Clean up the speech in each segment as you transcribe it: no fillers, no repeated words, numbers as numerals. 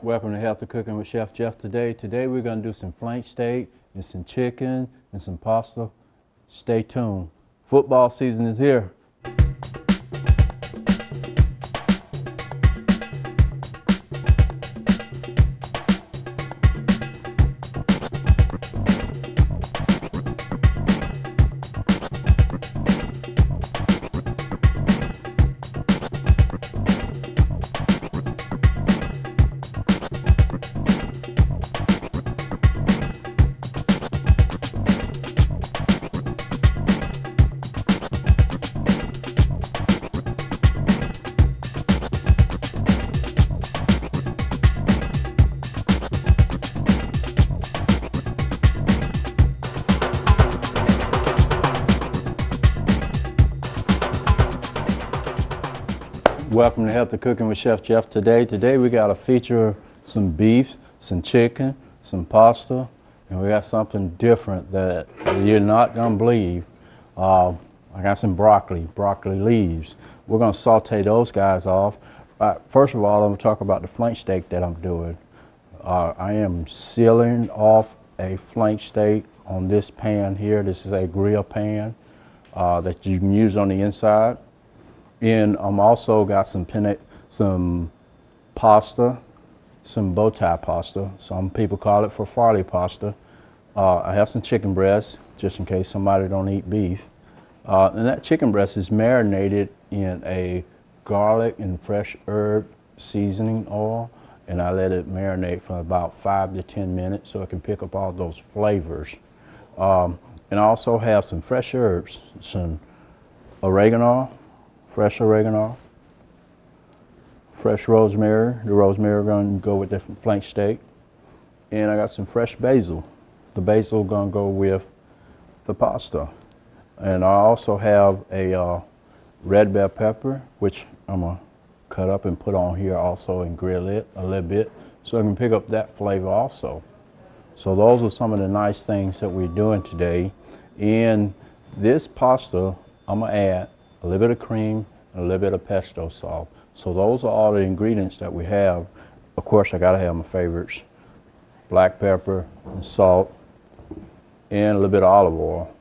Welcome to Healthy Cooking with Chef Jeff today. Today we're going to do some flank steak and some chicken and some pasta. Stay tuned. Football season is here. Welcome to Healthy Cooking with Chef Jeff today. Today we got to feature some beef, some chicken, some pasta, and we got something different that you're not going to believe. I got some broccoli leaves. We're going to saute those guys off. First of all, I'm going to talk about the flank steak that I'm doing. I am sealing off a flank steak on this pan here. This is a grill pan that you can use on the inside. And I'm also got some pasta, some bow tie pasta. Some people call it farfalle pasta. I have some chicken breast, just in case somebody don't eat beef. And that chicken breast is marinated in a garlic and fresh herb seasoning oil. And I let it marinate for about 5 to 10 minutes so it can pick up all those flavors. And I also have some fresh herbs, some oregano, fresh oregano, fresh rosemary. The rosemary going to go with the flank steak. And I got some fresh basil. The basil going to go with the pasta. And I also have a red bell pepper, which I'm going to cut up and put on here also and grill it a little bit so I can pick up that flavor also. So those are some of the nice things that we're doing today. In this pasta, I'm going to add a little bit of cream and a little bit of pesto salt. So those are all the ingredients that we have. Of course, I gotta have my favorites: black pepper and salt and a little bit of olive oil.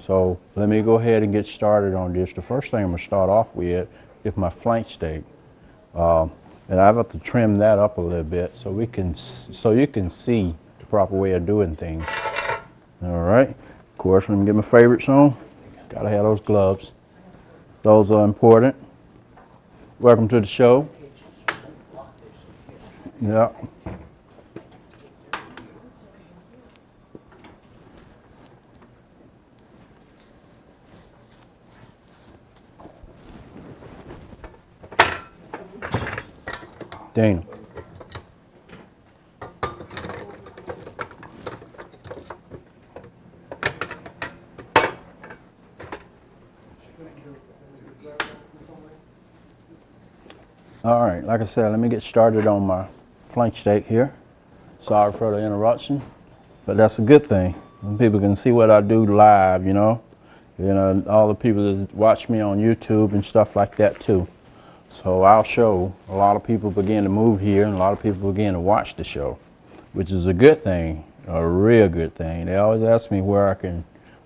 So let me go ahead and get started on this. The first thing I'm gonna start off with is my flank steak. And I have to trim that up a little bit so you can see the proper way of doing things. All right, of course, let me get my favorites on. Gotta have those gloves. Those are important. Welcome to the show. Yeah. Dana. All right, like I said, let me get started on my flank steak here. Sorry for the interruption, but that's a good thing. And people can see what I do live, you know. All the people that watch me on YouTube and stuff like that too. So I'll show. A lot of people begin to move here and a lot of people begin to watch the show, which is a good thing, a real good thing. They always ask me where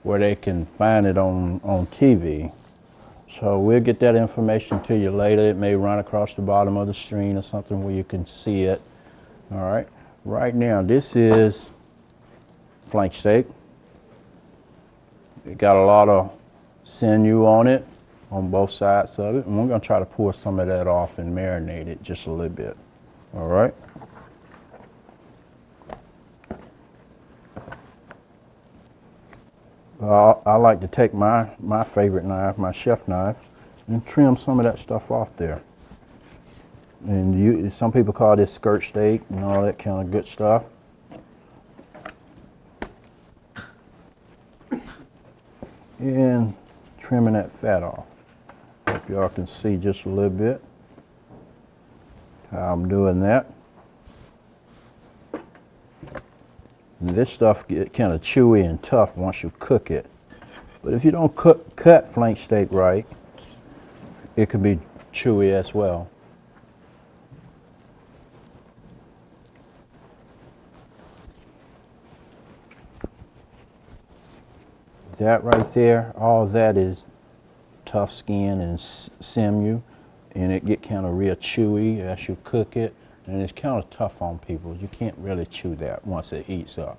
they can find it on TV. So we'll get that information to you later. It may run across the bottom of the screen or something where you can see it. All right. Right now, this is flank steak. It got a lot of sinew on it, on both sides of it. And we're going to try to pour some of that off and marinate it just a little bit. All right. I like to take my favorite knife, my chef knife, and trim some of that stuff off there. And some people call this skirt steak and all that kind of good stuff. And trimming that fat off. Hope y'all can see just a little bit how I'm doing that. And this stuff get kind of chewy and tough once you cook it. But if you don't cut flank steak right, it could be chewy as well. That right there, all that is tough skin and sinew, and it get kind of real chewy as you cook it, and it's kind of tough on people. You can't really chew that once it heats up.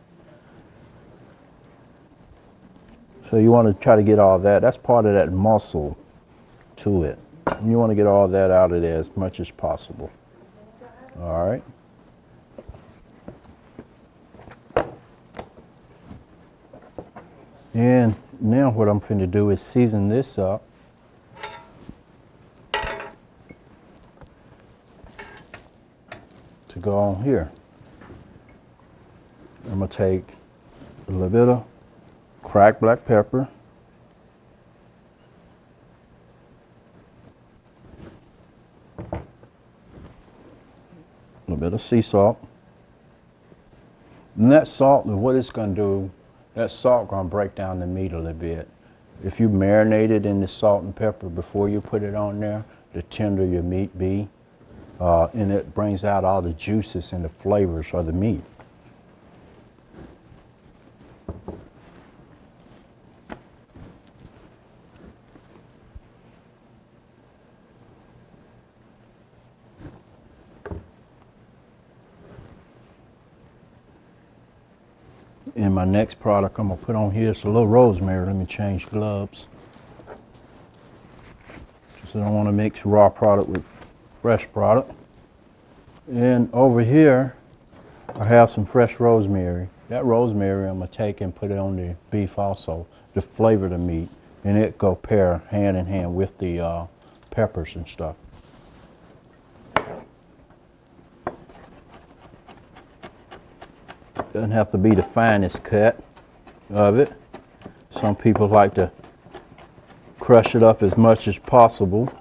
So you want to try to get all that. That's part of that muscle to it. And you want to get all that out of there as much as possible. All right. And now what I'm finna do is season this up. To go on here. I'm gonna take a little bit of cracked black pepper. A little bit of sea salt. And that salt, what it's gonna do, that salt gonna break down the meat a little bit. If you marinate it in the salt and pepper before you put it on there, the tender your meat be, and it brings out all the juices and the flavors of the meat. And my next product I'm gonna put on here is a little rosemary. Let me change gloves. So I don't want to mix raw product with fresh product. And over here, I have some fresh rosemary. That rosemary I'm gonna take and put it on the beef also to flavor the meat, and it go pair hand in hand with the peppers and stuff. Doesn't have to be the finest cut of it. Some people like to crush it up as much as possible.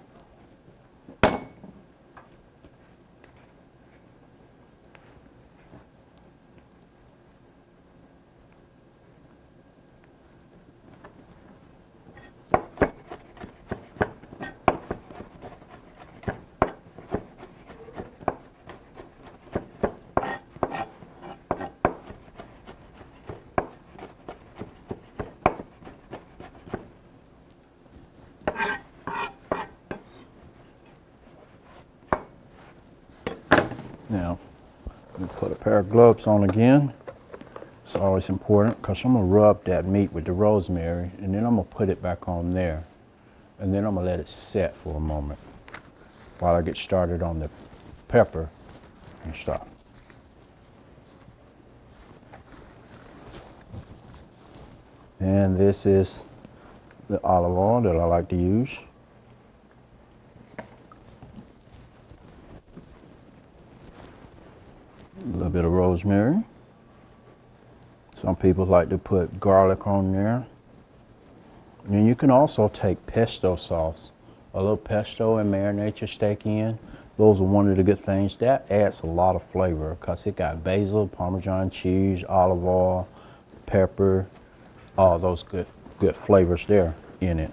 Now, let me put a pair of gloves on again. It's always important because I'm going to rub that meat with the rosemary, and then I'm going to put it back on there. And then I'm going to let it set for a moment while I get started on the pepper and stuff. And this is the olive oil that I like to use. A little bit of rosemary. Some people like to put garlic on there. And you can also take pesto sauce, a little pesto, and marinate your steak in. Those are one of the good things. That adds a lot of flavor because it got basil, Parmesan cheese, olive oil, pepper, all those good flavors there in it.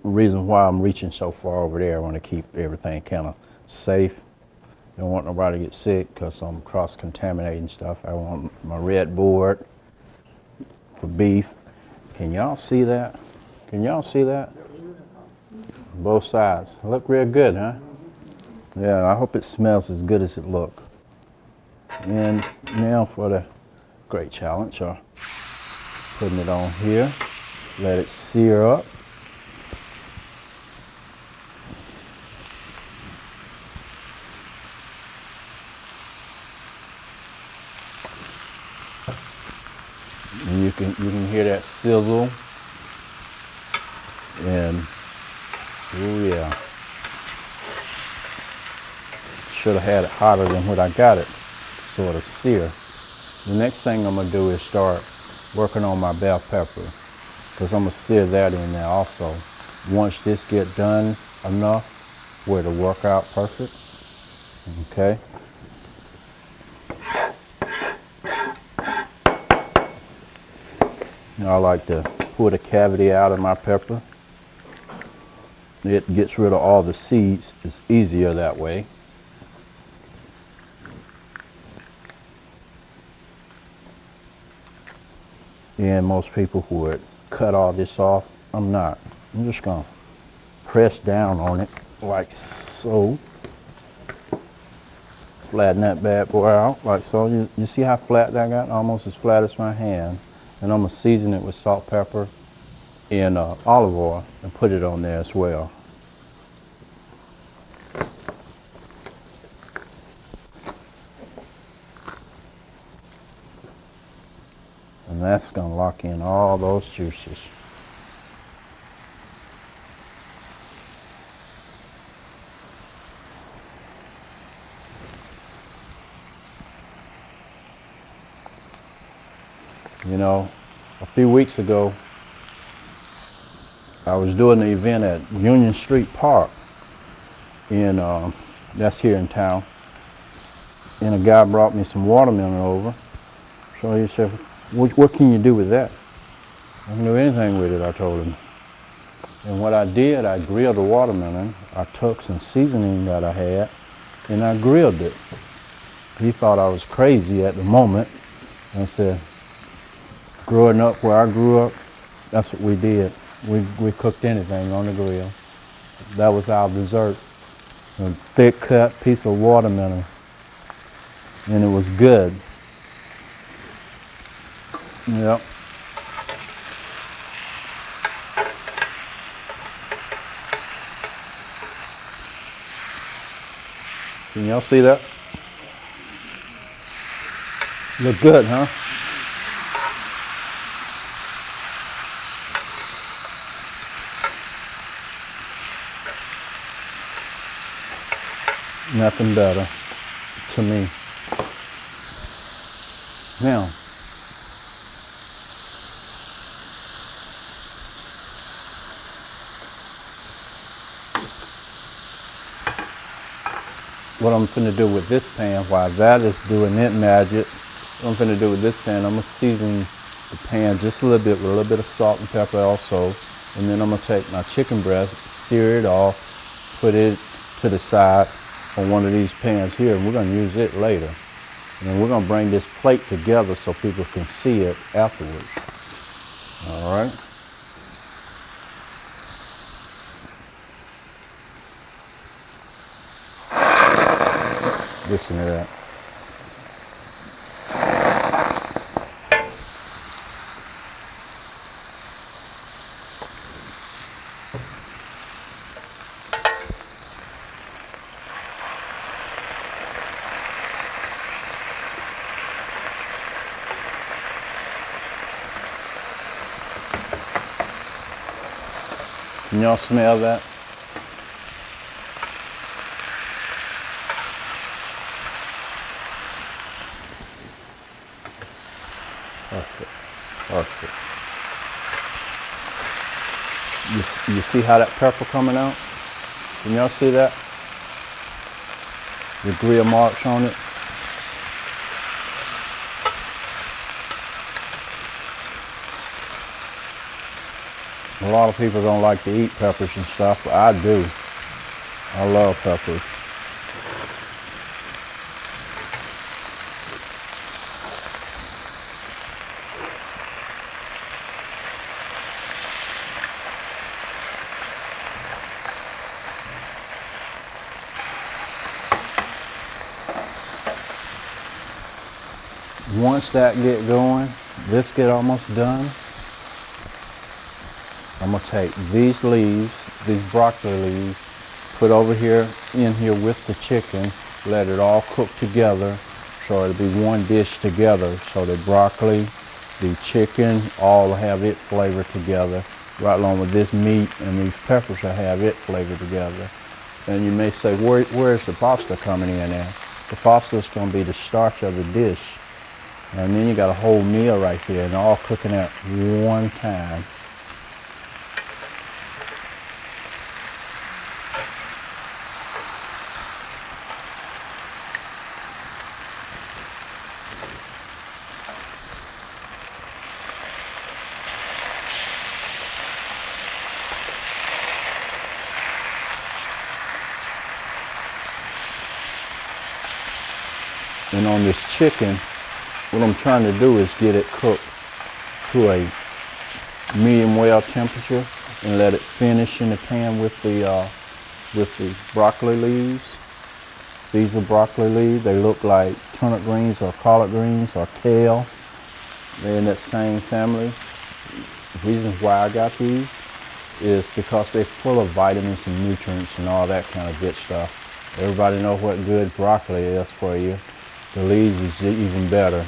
Reason why I'm reaching so far over there, I want to keep everything kind of safe. Don't want nobody to get sick because I'm cross-contaminating stuff. I want my red board for beef. Can y'all see that? Can y'all see that? Both sides. Look real good, huh? Yeah, I hope it smells as good as it looks. And now for the great challenge, putting it on here. Let it sear up. And you can hear that sizzle, and oh yeah, should have had it hotter than what I got it, sort of sear. The next thing I'm gonna do is start working on my bell pepper, because I'm gonna sear that in there also. Once this get done enough where it'll work out perfect, okay. I like to pull the cavity out of my pepper. It gets rid of all the seeds. It's easier that way. And most people would cut all this off. I'm not. I'm just gonna press down on it like so. Flatten that bad boy out like so. You see how flat that got? Almost as flat as my hand. And I'm gonna season it with salt, pepper, and olive oil and put it on there as well. And that's gonna lock in all those juices. You know, a few weeks ago, I was doing an event at Union Street Park, and that's here in town. And a guy brought me some watermelon over. So he said, what can you do with that? I can do anything with it, I told him. And what I did, I grilled the watermelon. I took some seasoning that I had, and I grilled it. He thought I was crazy at the moment. I said, growing up where I grew up, that's what we did. We cooked anything on the grill. That was our dessert. A thick cut piece of watermelon. And it was good. Yep. Can y'all see that? Look good, huh? Nothing better to me. Now, what I'm finna do with this pan, while that is doing its magic, what I'm finna do with this pan, I'm gonna season the pan just a little bit with a little bit of salt and pepper also, and then I'm gonna take my chicken breast, sear it off, put it to the side on one of these pans here, and we're gonna use it later. And then we're gonna bring this plate together so people can see it afterwards. All right. Listen to that. Can y'all smell that? Perfect. Perfect. You see how that pepper coming out? Can y'all see that? The grill marks on it. A lot of people don't like to eat peppers and stuff, but I do. I love peppers. Once that get going, this get almost done, I'm gonna take these leaves, these broccoli leaves, put over here in here with the chicken, let it all cook together so it'll be one dish together. So the broccoli, the chicken, all have it flavored together, right along with this meat and these peppers will have it flavored together. And you may say, where's the pasta coming in at? The pasta is gonna be the starch of the dish. And then you got a whole meal right there and all cooking at one time. And on this chicken, what I'm trying to do is get it cooked to a medium well temperature and let it finish in the pan with the broccoli leaves. These are broccoli leaves. They look like turnip greens or collard greens or kale. They're in that same family. The reason why I got these is because they're full of vitamins and nutrients and all that kind of good stuff. Everybody knows what good broccoli is for you. The leaves is even better.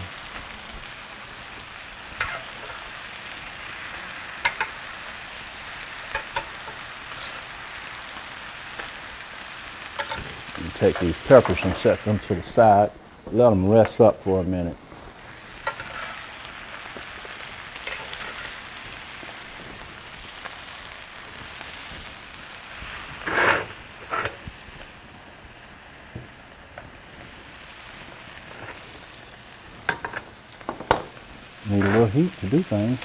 You take these peppers and set them to the side. Let them rest up for a minute. Need a little heat to do things.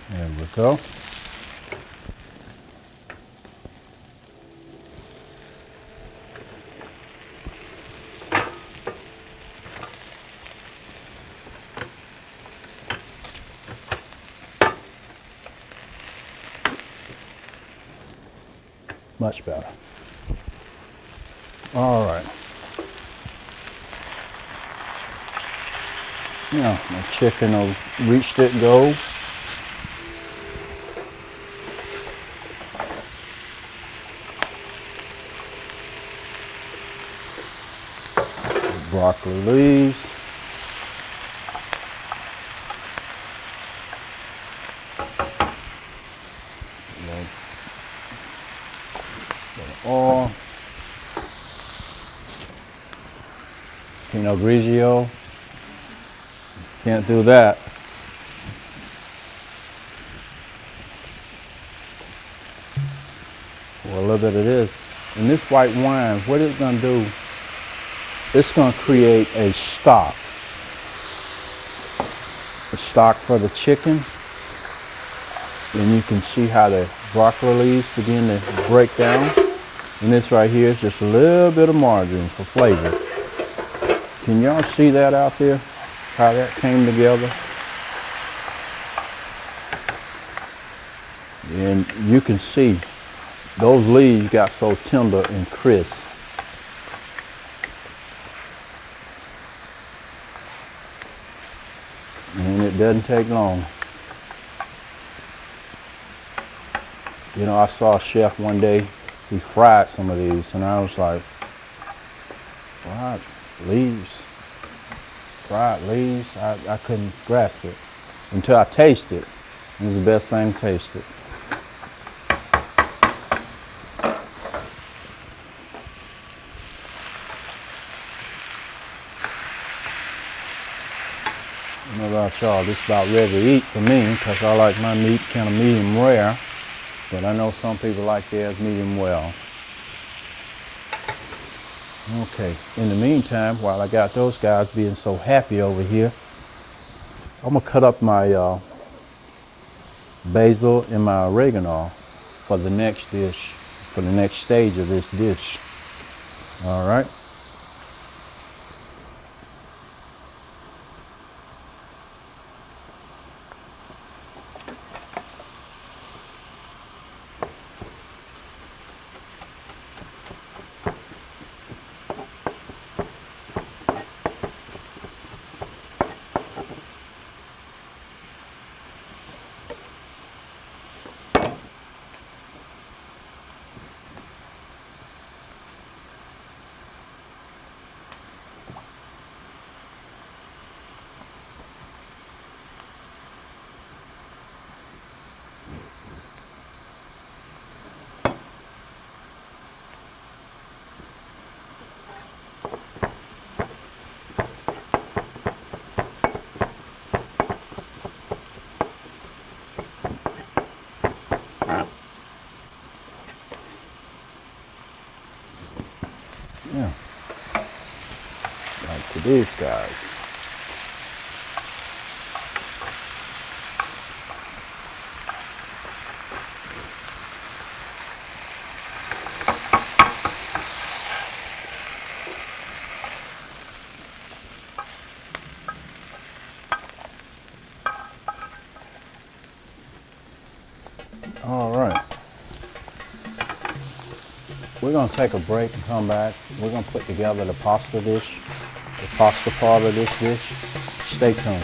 There we go. Much better. All right. Now my chicken will reach that goal. Broccoli leaves. Oil. Pinot Grigio. Can't do that. Well, a little bit of this. And this white wine, what it's going to do, it's going to create a stock for the chicken. And you can see how the broccoli leaves begin to break down. And this right here is just a little bit of margarine for flavor. Can y'all see that out there? How that came together? And you can see those leaves got so tender and crisp. And it doesn't take long. You know, I saw a chef one day, he fried some of these, and I was like, fried leaves? I couldn't grasp it until I tasted it. It was the best thing to taste it. I don't know about y'all, this is about ready to eat for me, because I like my meat kind of medium rare. But I know some people like theirs medium well. Okay, in the meantime, while I got those guys being so happy over here, I'm gonna cut up my basil and my oregano for the next dish, for the next stage of this dish. All right. Like to these guys. All right. We're going to take a break and come back. We're going to put together the pasta dish, the pasta part of this dish. Stay tuned.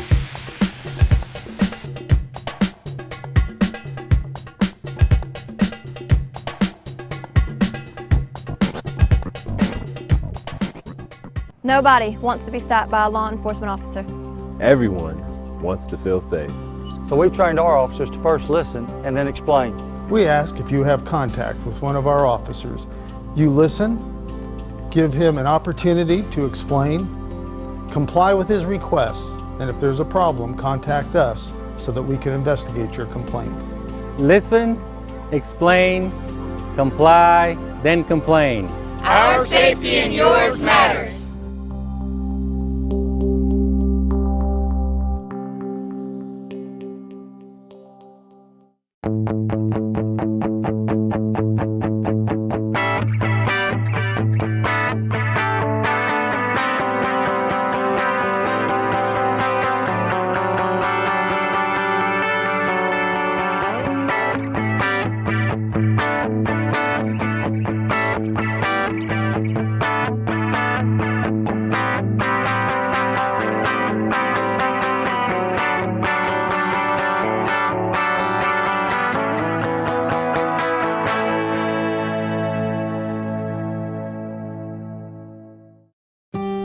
Nobody wants to be stopped by a law enforcement officer. Everyone wants to feel safe. So we've trained our officers to first listen and then explain. We ask if you have contact with one of our officers, you listen, give him an opportunity to explain, comply with his requests, and if there's a problem, contact us so that we can investigate your complaint. Listen, explain, comply, then complain. Our safety and yours matters.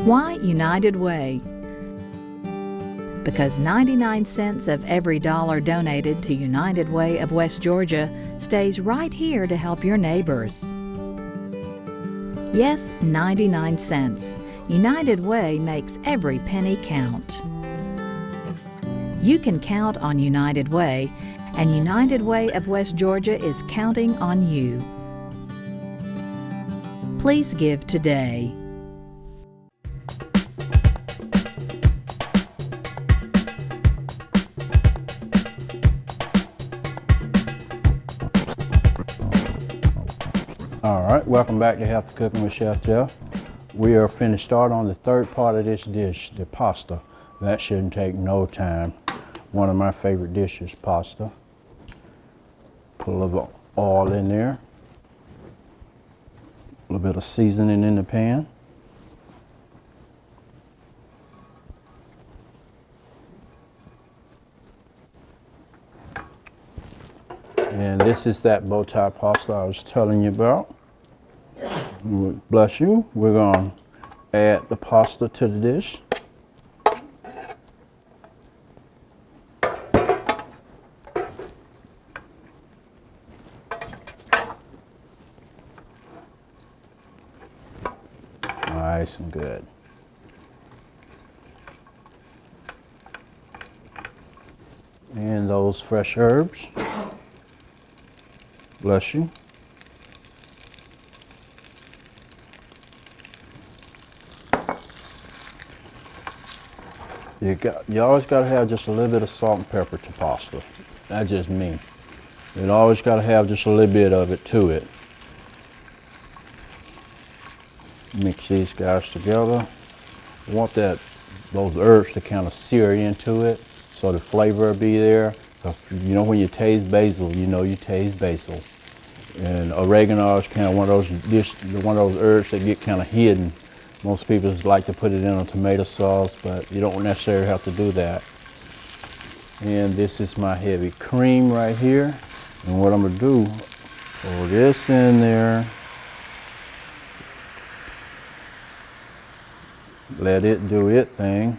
Why United Way? Because 99 cents of every dollar donated to United Way of West Georgia stays right here to help your neighbors. Yes, 99 cents. United Way makes every penny count. You can count on United Way, and United Way of West Georgia is counting on you. Please give today. All right, welcome back to Healthy Cooking with Chef Jeff. We are finished start on the third part of this dish, the pasta. That shouldn't take no time. One of my favorite dishes, pasta. Put a little oil in there. A little bit of seasoning in the pan. And this is that bow tie pasta I was telling you about. Bless you. We're going to add the pasta to the dish. Nice and good. And those fresh herbs. Bless you. You always got to have just a little bit of salt and pepper to pasta. That's just me. You always got to have just a little bit of it to it. Mix these guys together. You want those herbs to kind of sear into it so the flavor will be there. You know, when you taste basil, you know you taste basil. And oregano is kind of one of those herbs that get kind of hidden. Most people just like to put it in a tomato sauce, but you don't necessarily have to do that. And this is my heavy cream right here. And what I'm gonna do, pour this in there. Let it do its thing.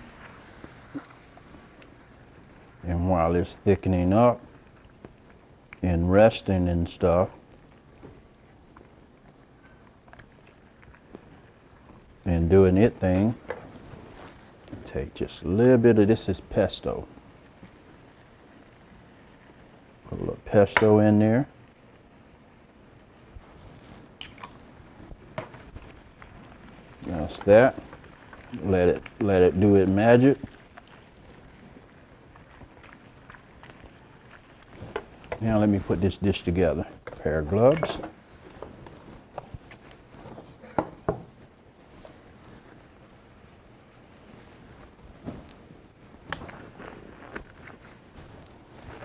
And while it's thickening up and resting and stuff, and doing its thing, take just a little bit of this is pesto. Put a little pesto in there. That's that. Let it do its magic. Now let me put this dish together. Pair of gloves.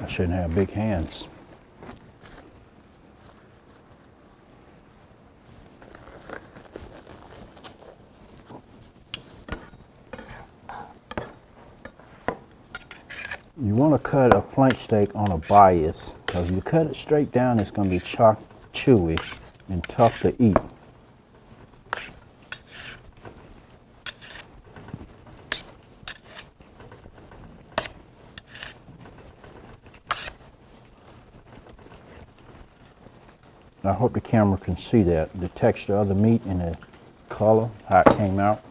I shouldn't have big hands. You want to cut a flank steak on a bias, because if you cut it straight down, it's going to be chewy and tough to eat. I hope the camera can see that, the texture of the meat and the color, how it came out.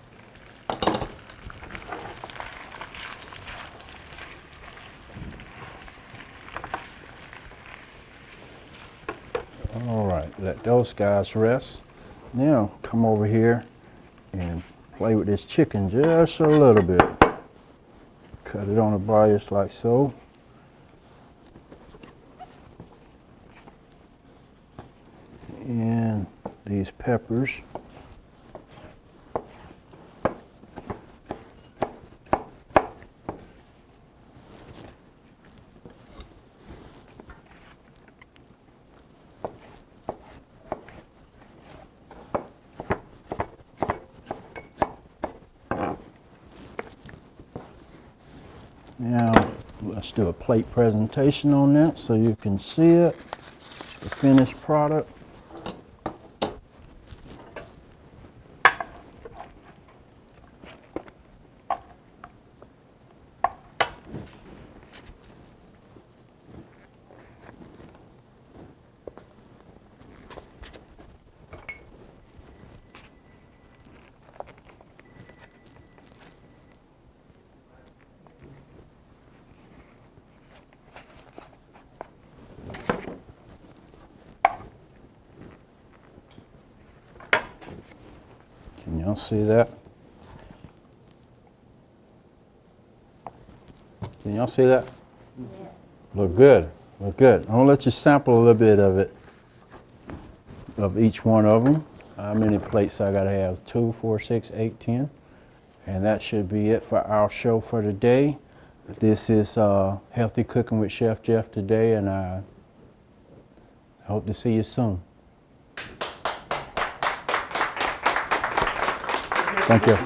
All right, let those guys rest. Now come over here and play with this chicken just a little bit. Cut it on a bias like so. And these peppers. Now let's do a plate presentation on that so you can see it, the finished product. Can y'all see that? Can y'all see that? Yeah. Look good, look good. I'm gonna let you sample a little bit of it, of each one of them. How many plates I gotta have? 2, 4, 6, 8, 10. And that should be it for our show for today. This is Healthy Cooking with Chef Jeff today, and I hope to see you soon. Thank you.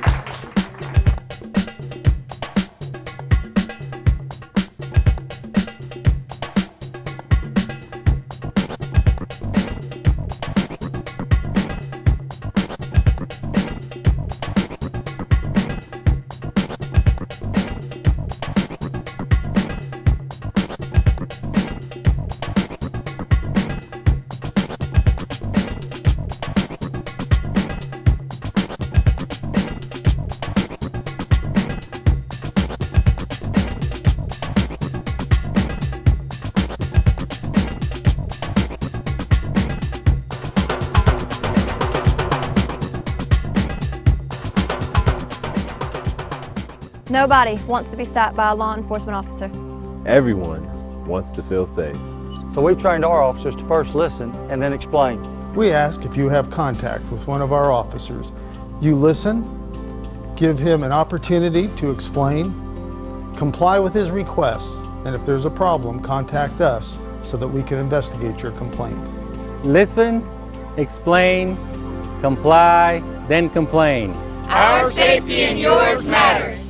Nobody wants to be stopped by a law enforcement officer. Everyone wants to feel safe. So we've trained our officers to first listen and then explain. We ask if you have contact with one of our officers, you listen, give him an opportunity to explain, comply with his requests, and if there's a problem, contact us so that we can investigate your complaint. Listen, explain, comply, then complain. Our safety and yours matters.